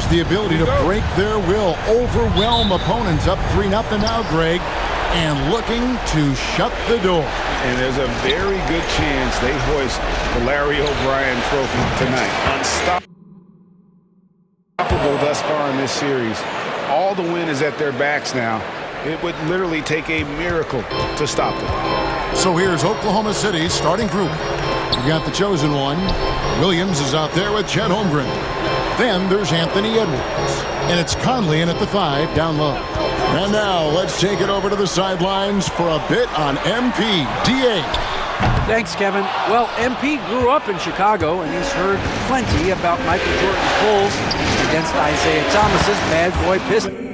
the ability to break their will, overwhelm opponents. Up 3-0 now, Greg, and looking to shut the door. And there's a very good chance they hoist the Larry O'Brien Trophy tonight. Unstoppable thus far in this series. All the wind is at their backs now. It would literally take a miracle to stop them. So here's Oklahoma City's starting group. You got the chosen one. Williams is out there with Chet Holmgren. Then there's Anthony Edwards. And it's Conley in at the 5 down low. And now let's take it over to the sidelines for a bit on MP. DA. Thanks, Kevin. Well, MP grew up in Chicago, and he's heard plenty about Michael Jordan's Bulls against Isaiah Thomas's bad boy Pistons.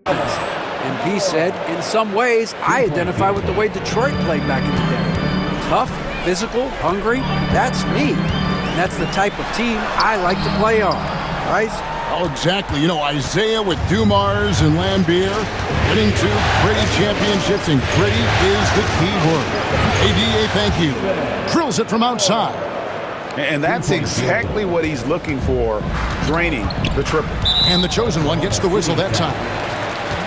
MP said, in some ways, I identify with the way Detroit played back in the day. Tough, physical, hungry, that's me. And that's the type of team I like to play on. Right? Oh, exactly. You know, Isaiah with Dumars and Lambier winning 2 gritty championships, and gritty is the key word. ADA, thank you. Drills it from outside. And that's exactly what he's looking for, draining the triple. And the chosen one gets the whistle that time.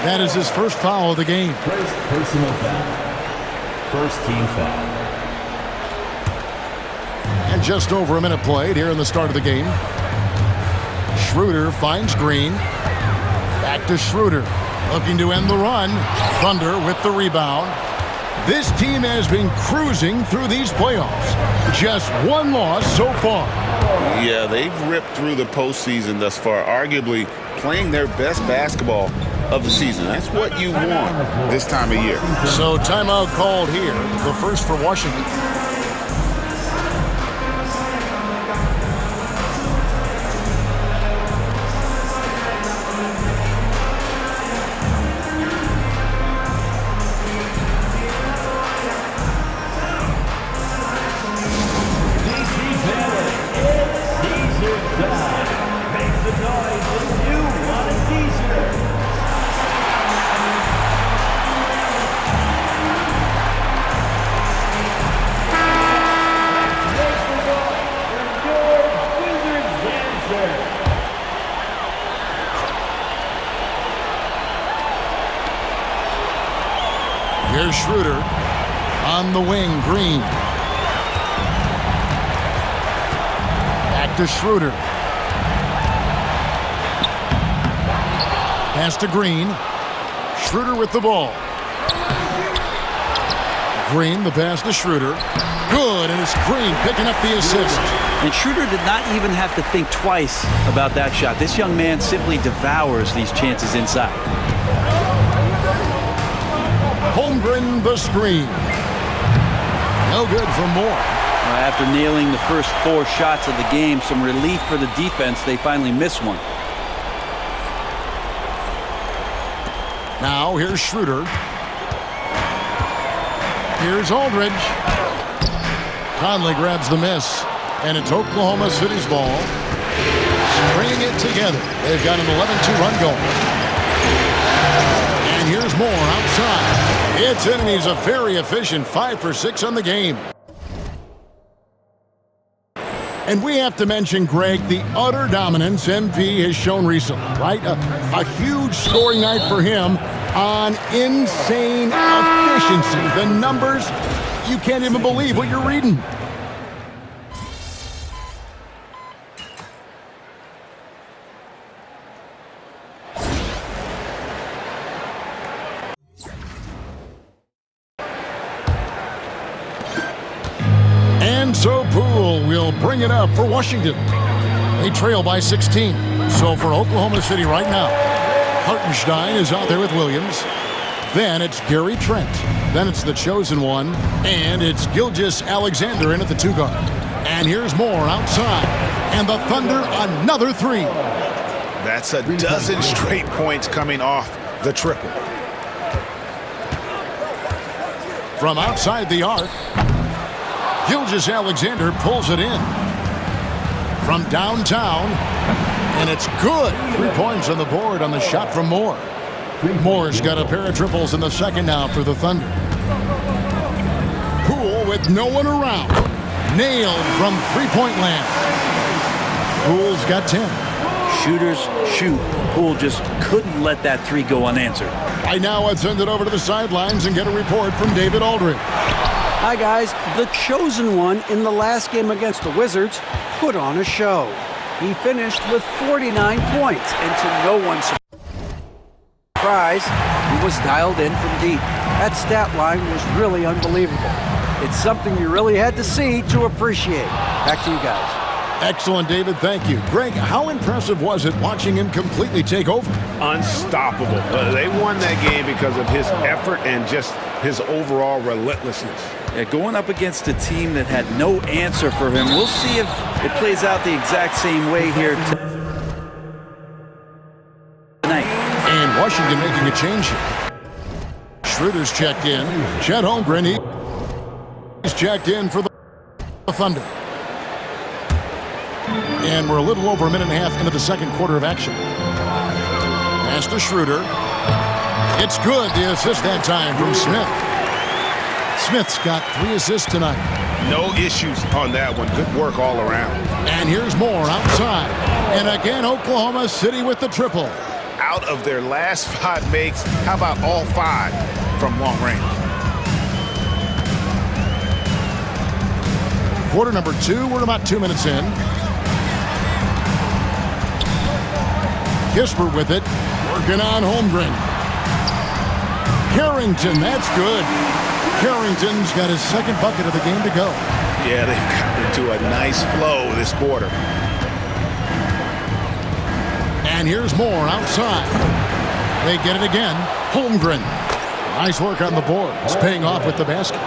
That is his first foul of the game. First personal foul. First team foul. And just over a minute played here in the start of the game. Schroeder finds Green. Back to Schroeder. Looking to end the run. Thunder with the rebound. This team has been cruising through these playoffs. Just one loss so far. Yeah, they've ripped through the postseason thus far, arguably playing their best basketball of the season. That's what you want this time of year. So timeout called here, the first for Washington. Here's Schroeder on the wing. Green. Back to Schroeder. Pass to Green. Schroeder with the ball. Green, the pass to Schroeder. Good, and it's Green picking up the assist. And Schroeder did not even have to think twice about that shot. This young man simply devours these chances inside. Holmgren the screen. No good for Moore. After nailing the first 4 shots of the game, some relief for the defense. They finally missed one. Now here's Schroeder. Here's Aldridge. Conley grabs the miss, and it's Oklahoma City's ball. Stringing it together. They've got an 11-2 run going. And here's Moore outside. It's in, and he's a very efficient 5 for 6 on the game. And we have to mention, Greg, the utter dominance MP has shown recently, right? A huge scoring night for him on insane efficiency. The numbers, you can't even believe what you're reading. And so Poole will bring it up for Washington. They trail by 16. So for Oklahoma City right now, Hartenstein is out there with Williams. Then it's Gary Trent. Then it's the chosen one. And it's Gilgeous-Alexander in at the 2 guard. And here's Moore outside. And the Thunder, another 3. That's a dozen straight points coming off the triple. From outside the arc, Gilgeous-Alexander pulls it in. From downtown, and it's good. 3 points on the board on the shot from Moore. Moore's got a pair of triples in the second now for the Thunder. Poole with no one around. Nailed from three-point land. Poole's got 10. Shooters shoot. Poole just couldn't let that three go unanswered. Right now, I'd send it over to the sidelines and get a report from David Aldridge. Hi, guys. The chosen one in the last game against the Wizards put on a show. He finished with 49 points, and to no one's surprise, he was dialed in from deep. That stat line was really unbelievable. It's something you really had to see to appreciate. Back to you guys. Excellent, David. Thank you. Greg, how impressive was it watching him completely take over? Unstoppable. They won that game because of his effort and just his overall relentlessness. Yeah, going up against a team that had no answer for him. We'll see if it plays out the exact same way here tonight. And Washington making a change here. Schroeder's checked in. Chet Holmgren, he's checked in for the Thunder. And we're a little over a minute and a half into the second quarter of action. Pass to Schroeder. It's good. The assist that time from Smith. Smith's got 3 assists tonight. No issues on that one. Good work all around. And here's more outside. And again, Oklahoma City with the triple. Out of their last 5 makes, how about all 5 from long range? Quarter number 2. We're about 2 minutes in. Kisper with it. Working on Holmgren. Harrington, that's good. Harrington's got his second bucket of the game to go. Yeah, they've gotten into a nice flow this quarter. And here's more outside. They get it again. Holmgren. Nice work on the boards. Paying off with the basket.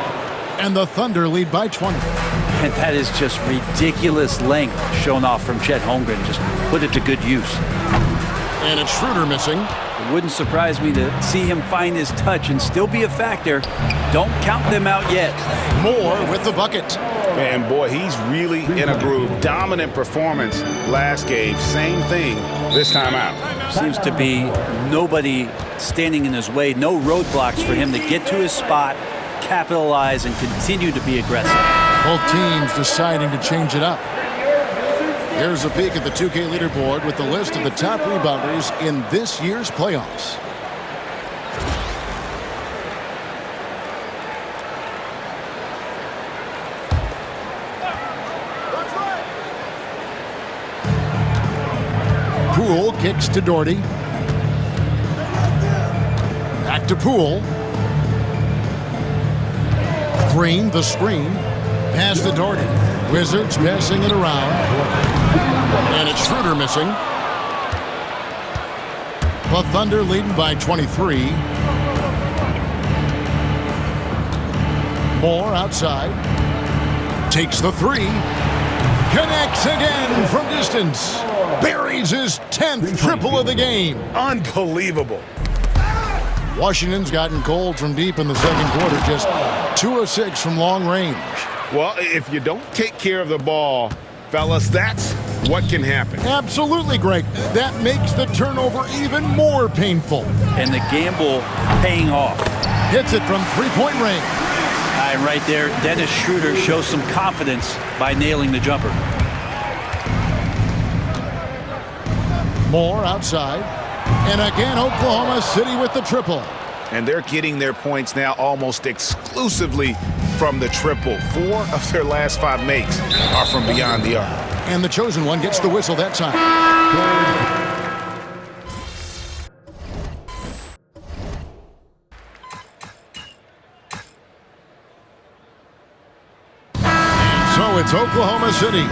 And the Thunder lead by 20. And that is just ridiculous length shown off from Chet Holmgren. Just put it to good use. And it's Schroeder missing. It wouldn't surprise me to see him find his touch and still be a factor. Don't count them out yet. Moore with the bucket. Man, boy, he's really in a groove. Dominant performance last game. Same thing this time out. Seems to be nobody standing in his way. No roadblocks for him to get to his spot, capitalize, and continue to be aggressive. Both teams deciding to change it up. Here's a peek at the 2K leaderboard with the list of the top rebounders in this year's playoffs. Poole kicks to Doherty. Back to Poole. Green, the screen. Pass to Doherty. Wizards passing it around. And it's Schroeder missing. The Thunder leading by 23. Moore outside. Takes the 3. Connects again from distance. Buries his 10th triple of the game. Unbelievable. Washington's gotten cold from deep in the second quarter. Just 2 of 6 from long range. Well, if you don't take care of the ball, fellas, that's what can happen. Absolutely, Greg. That makes the turnover even more painful. And the gamble paying off. Hits it from 3-point range. And right there, Dennis Schroeder shows some confidence by nailing the jumper. Moore outside. And again, Oklahoma City with the triple. And they're getting their points now almost exclusively from the triple. 4 of their last 5 makes are from beyond the arc. And the chosen one gets the whistle that time. So it's Oklahoma City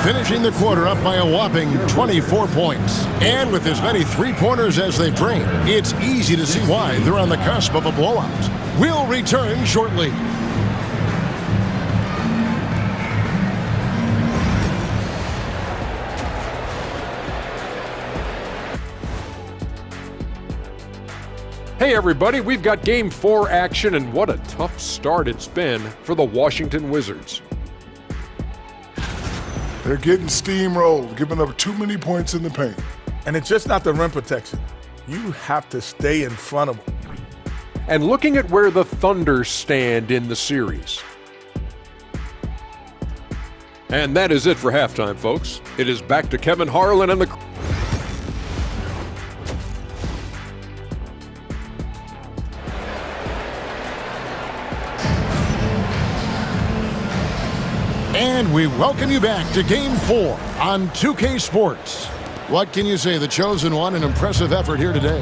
finishing the quarter up by a whopping 24 points. And with as many three-pointers as they bring, it's easy to see why they're on the cusp of a blowout. We'll return shortly. Hey everybody, we've got Game 4 action, and what a tough start it's been for the Washington Wizards. They're getting steamrolled, giving up too many points in the paint. And it's just not the rim protection. You have to stay in front of them. And looking at where the Thunder stand in the series. And that is it for halftime, folks. It is back to Kevin Harlan and the... And we welcome you back to Game 4 on 2K Sports. What can you say? The chosen one, an impressive effort here today.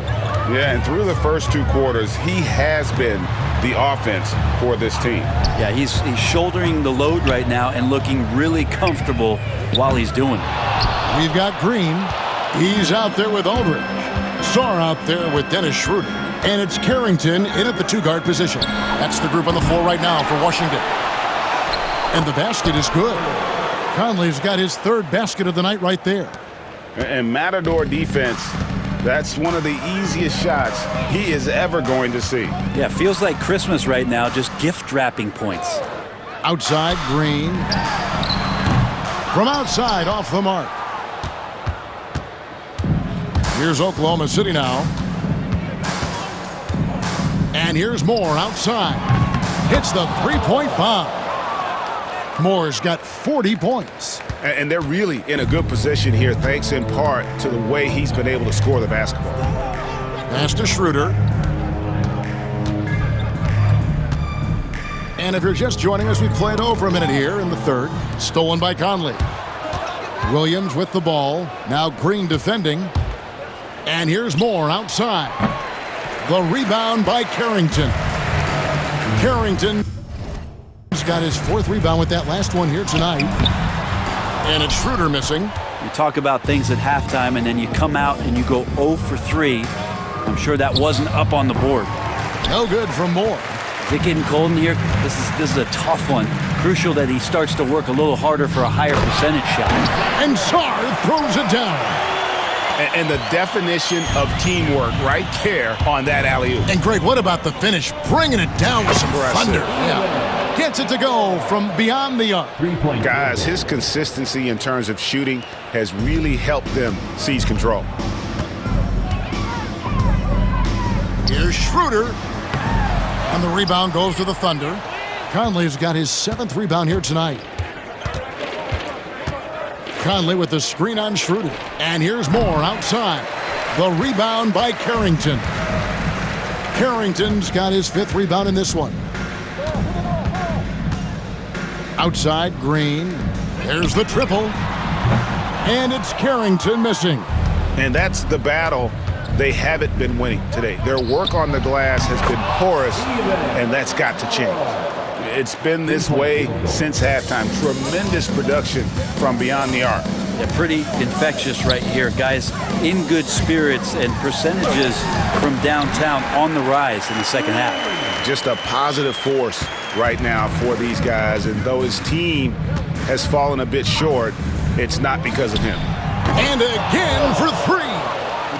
Yeah, and through the first 2 quarters, he has been the offense for this team. Yeah, he's shouldering the load right now and looking really comfortable while he's doing it. We've got Green. He's out there with Aldridge. Sarr out there with Dennis Schroeder. And it's Carrington in at the 2-guard position. That's the group on the floor right now for Washington. And the basket is good. Conley's got his 3rd basket of the night right there. And Matador defense, that's one of the easiest shots he is ever going to see. Yeah, feels like Christmas right now, just gift wrapping points. Outside, Green. From outside, off the mark. Here's Oklahoma City now. And here's Moore outside. Hits the 3-point bomb. Moore's got 40 points. And they're really in a good position here, thanks in part to the way he's been able to score the basketball. Pass to Schroeder. And if you're just joining us, we played over a minute here in the 3rd. Stolen by Conley. Williams with the ball. Now Green defending. And here's Moore outside. The rebound by Carrington. Carrington got his 4th rebound with that last one here tonight. And it's Schroeder missing. You talk about things at halftime, and then you come out and you go 0 for 3. I'm sure that wasn't up on the board. No good from Moore. Is it getting cold in here? This is a tough one. Crucial that he starts to work a little harder for a higher percentage shot. And Sarr throws it down. And the definition of teamwork right there on that alley-oop. And Greg, what about the finish? Bringing it down with some thunder. Yeah. Gets it to go from beyond the arc. Guys, his consistency in terms of shooting has really helped them seize control. Here's Schroeder. And the rebound goes to the Thunder. Conley's got his 7th rebound here tonight. Conley with the screen on Schroeder. And here's Moore outside. The rebound by Carrington. Carrington's got his 5th rebound in this one. Outside, Green. There's the triple. And it's Carrington missing. And that's the battle they haven't been winning today. Their work on the glass has been porous, and that's got to change. It's been this way since halftime. Tremendous production from beyond the arc. Yeah, pretty infectious right here. Guys in good spirits, and percentages from downtown on the rise in the second half. Just a positive force right now for these guys, and though his team has fallen a bit short, it's not because of him. And again for 3.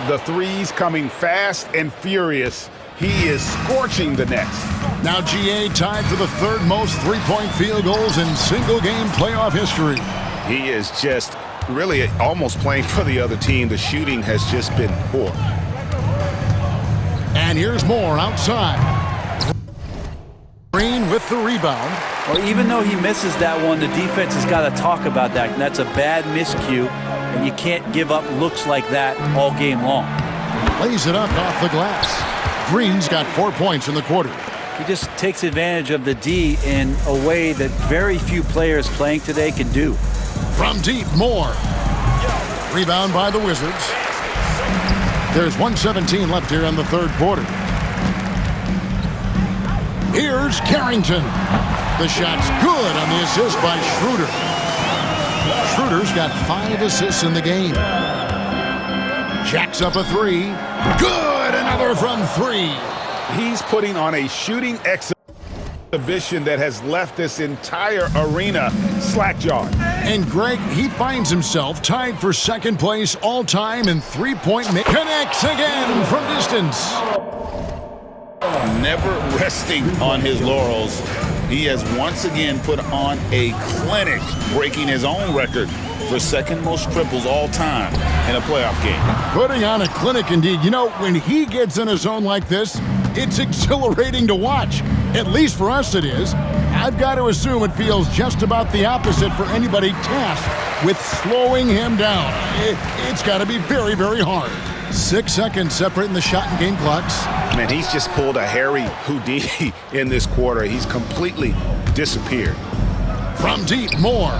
The threes coming fast and furious. He is scorching the nets. Now GA tied for the 3rd most 3-point field goals in single-game playoff history. He is just really almost playing for the other team. The shooting has just been poor. And here's Moore outside. Green with the rebound. Well, even though he misses that one, the defense has got to talk about that. That's a bad miscue, and you can't give up looks like that all game long. Lays it up off the glass. Green's got 4 points in the quarter. He just takes advantage of the D in a way that very few players playing today can do. From deep, Moore. Rebound by the Wizards. There's 1:17 left here in the 3rd quarter. Here's Carrington. The shot's good on the assist by Schroeder. Schroeder's got 5 assists in the game. Jacks up a 3. Good! Another from 3. He's putting on a shooting exhibition that has left this entire arena slack-jawed. And Greg, he finds himself tied for 2nd place all-time in 3-point. Connects again from distance. Never resting on his laurels. He has once again put on a clinic, breaking his own record for 2nd most triples all time in a playoff game. Putting on a clinic indeed. You know, when he gets in a zone like this, it's exhilarating to watch. At least for us it is. I've got to assume it feels just about the opposite for anybody tasked with slowing him down. It's got to be very, very hard. 6 seconds separating the shot and game clocks. Man, he's just pulled a Harry Houdini in this quarter. He's completely disappeared. From deep, Moore.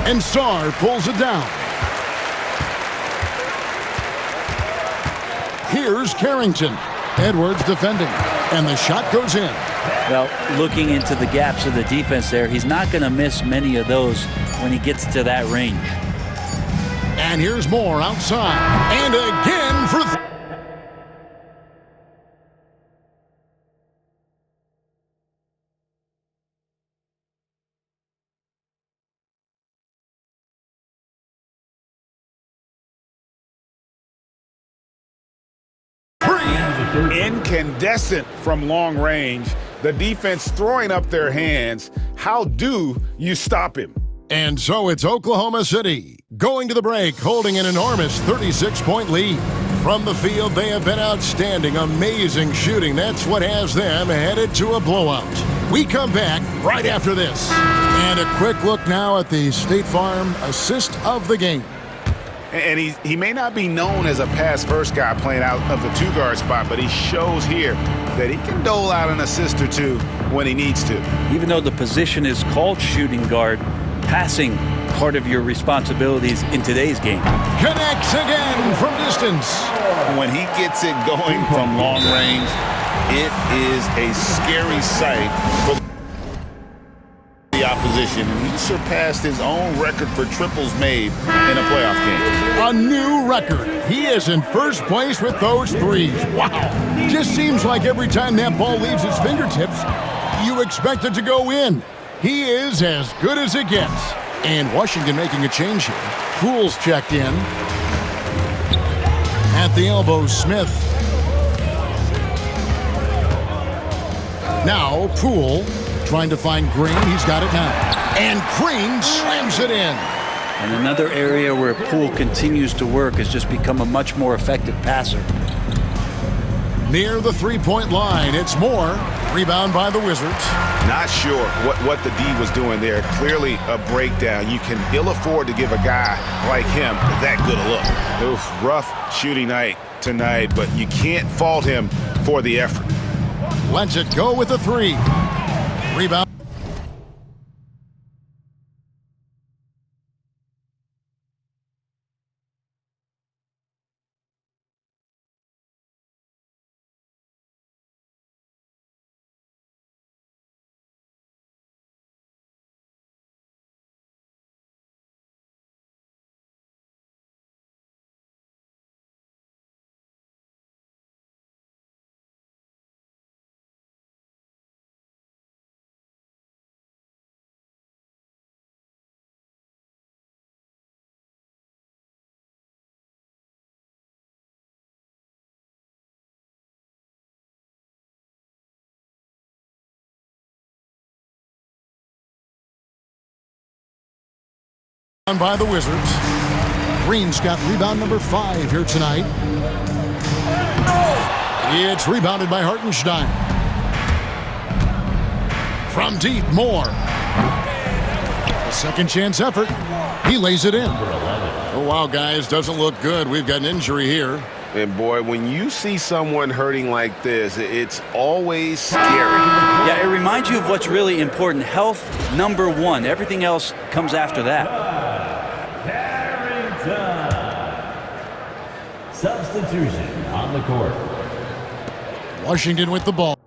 And Sarr pulls it down. Here's Carrington. Edwards defending. And the shot goes in. Well, looking into the gaps of the defense there, he's not going to miss many of those when he gets to that range. And here's Moore outside. And again for Incandescent from long range. The defense throwing up their hands. How do you stop him? And so it's Oklahoma City going to the break, holding an enormous 36-point lead. From the field, they have been outstanding, amazing shooting. That's what has them headed to a blowout. We come back right after this. And a quick look now at the State Farm assist of the game. And he may not be known as a pass-first guy playing out of the two-guard spot, but he shows here that he can dole out an assist or two when he needs to. Even though the position is called shooting guard, passing part of your responsibilities in today's game. Connects again from distance. When he gets it going from long range, it is a scary sight for the opposition. And he surpassed his own record for triples made in a playoff game. A new record. He is in first place with those threes. Wow. Just seems like every time that ball leaves his fingertips, you expect it to go in. He is as good as it gets. And Washington making a change here. Poole's checked in. At the elbow, Smith. Now Poole trying to find Green. He's got it now. And Green slams it in. And another area where Poole continues to work has just become a much more effective passer. Near the three-point line, it's Moore. Rebound by the Wizards. Not sure what the D was doing there. Clearly a breakdown. You can ill afford to give a guy like him that good a look. Oof, rough shooting night tonight, but you can't fault him for the effort. Lets it go with a three. Rebound. By the Wizards. Green's got rebound number 5 here tonight. It's rebounded by Hartenstein. From deep, Moore. A second chance effort. He lays it in. Oh, wow, guys, doesn't look good. We've got an injury here. And boy, when you see someone hurting like this, it's always scary. Yeah, it reminds you of what's really important. Health, number one. Everything else comes after that. Substitution on the court. Washington with the ball.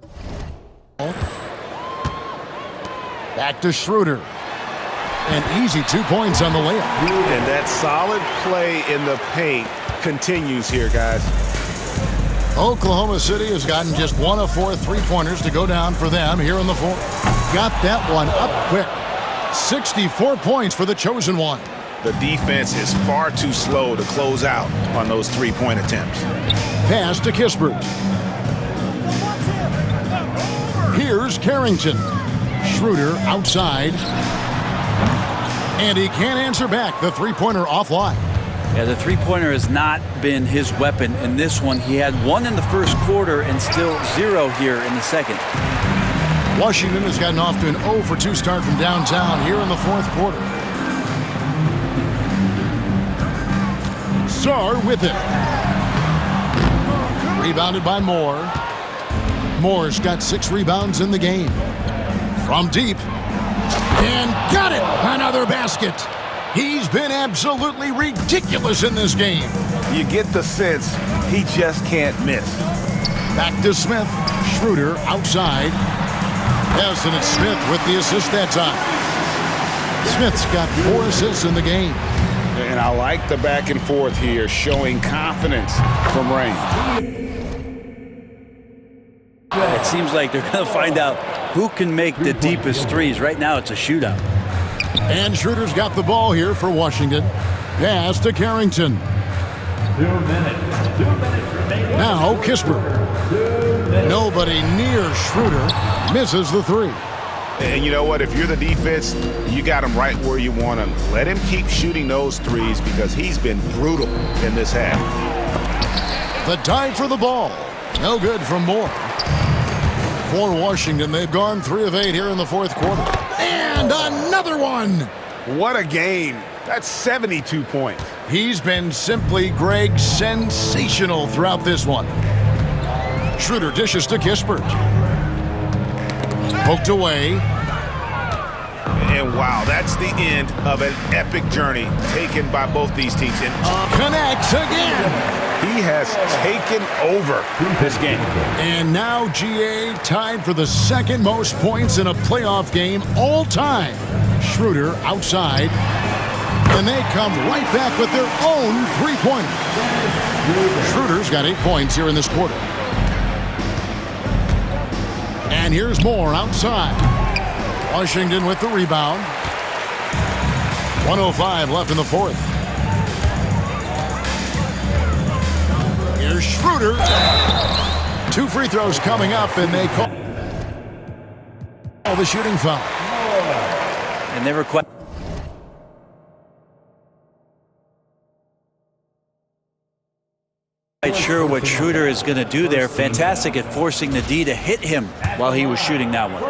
Back to Schroeder. And easy 2 points on the layup. And that solid play in the paint continues here, guys. Oklahoma City has gotten just 1 of 4 three-pointers to go down for them here in the fourth. Got that one up quick. 64 points for the chosen one. The defense is far too slow to close out on those three-point attempts. Pass to Kispert. Here's Carrington. Schroeder outside. And he can't answer back. The three-pointer offline. Yeah, the three-pointer has not been his weapon in this one. He had 1 in the first quarter and still 0 here in the second. Washington has gotten off to an 0 for 2 start from downtown here in the fourth quarter. Sarr with it. Rebounded by Moore. Moore's got 6 rebounds in the game. From deep. And got it! Another basket. He's been absolutely ridiculous in this game. You get the sense he just can't miss. Back to Smith. Schroeder outside. Yes, and it's Smith with the assist that time. Smith's got 4 assists in the game. And I like the back and forth here, showing confidence from Rain. It seems like they're going to find out who can make the deepest threes. Right now, it's a shootout. And Schroeder's got the ball here for Washington. Pass to Carrington. 2 minutes. 2 minutes remaining. Now Kispert. Nobody near Schroeder. Misses the 3. And you know what? If you're the defense, you got him right where you want him. Let him keep shooting those threes because he's been brutal in this half. The dive for the ball. No good from Moore. For Washington, they've gone 3 of 8 here in the fourth quarter. And another one. What a game. That's 72 points. He's been simply, Greg, sensational throughout this one. Schroeder dishes to Kispert. Poked away. And wow, that's the end of an epic journey taken by both these teams. And Connects again. he has taken over this game. And now GA tied for the second most points in a playoff game all time. Schroeder outside. And they come right back with their own 3-pointer. Schroeder's got 8 points here in this quarter. And here's Moore outside. Washington with the rebound. 1:05 left in the fourth. Here's Schroeder. 2 free throws coming up, and they call the shooting foul. And never quite. Quite sure what Schroeder is going to do there. Fantastic at forcing the D to hit him while he was shooting that one.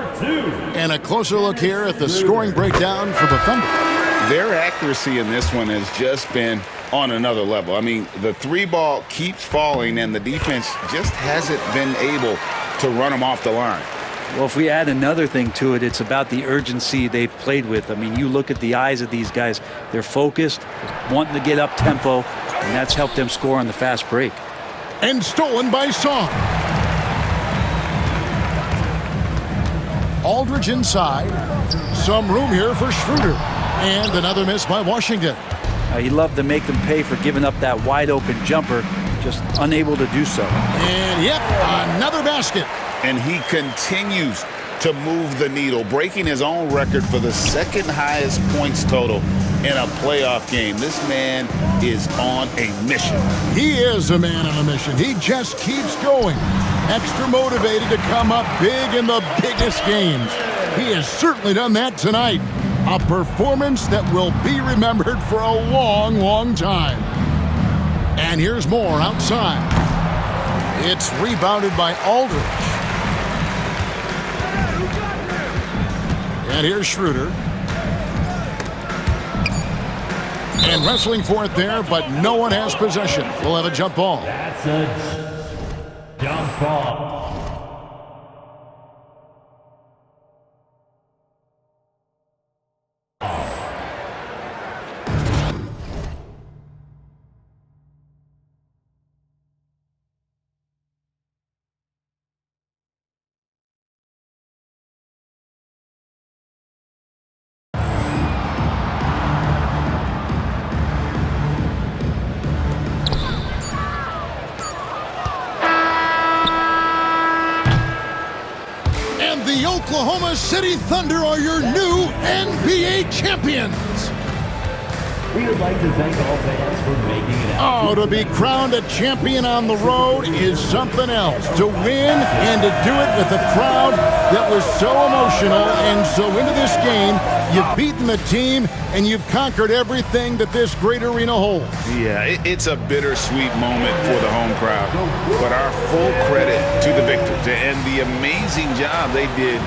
And a closer look here at the scoring breakdown for the Thunder. Their accuracy in this one has just been on another level. I mean, the 3-ball keeps falling, and the defense just hasn't been able to run them off the line. Well, if we add another thing to it, it's about the urgency they've played with. I mean, you look at the eyes of these guys. They're focused, wanting to get up tempo, and that's helped them score on the fast break. And stolen by Song. Aldridge inside. Some room here for Schroeder. And another miss by Washington. He loved to make them pay for giving up that wide-open jumper, just unable to do so. And, yep, another basket. And he continues to move the needle, breaking his own record for the second highest points total in a playoff game. This man is on a mission. He is a man on a mission. He just keeps going. Extra motivated to come up big in the biggest games. He has certainly done that tonight. A performance that will be remembered for a long, long time. And here's Moore outside. It's rebounded by Aldridge. And here's Schroeder. And wrestling for it there, but no one has possession. We'll have a jump ball. That's a jump ball. The Oklahoma City Thunder are your new NBA champions. We would like to thank all fans for making it out. Oh, to be crowned a champion on the road is something else. To win and to do it with a crowd that was so emotional and so into this game, you've beaten the team and you've conquered everything that this great arena holds. Yeah, it's a bittersweet moment for the home crowd, but our full credit to the victors and the amazing job they did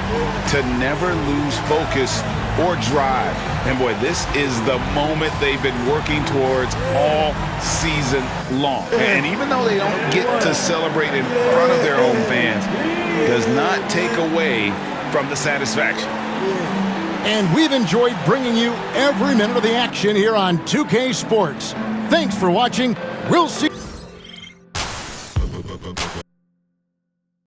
to never lose focus or drive. And boy, this is the moment they've been working towards all season long. And even though they don't get to celebrate in front of their home fans, does not take away from the satisfaction. And we've enjoyed bringing you every minute of the action here on 2K Sports. Thanks for watching. We'll see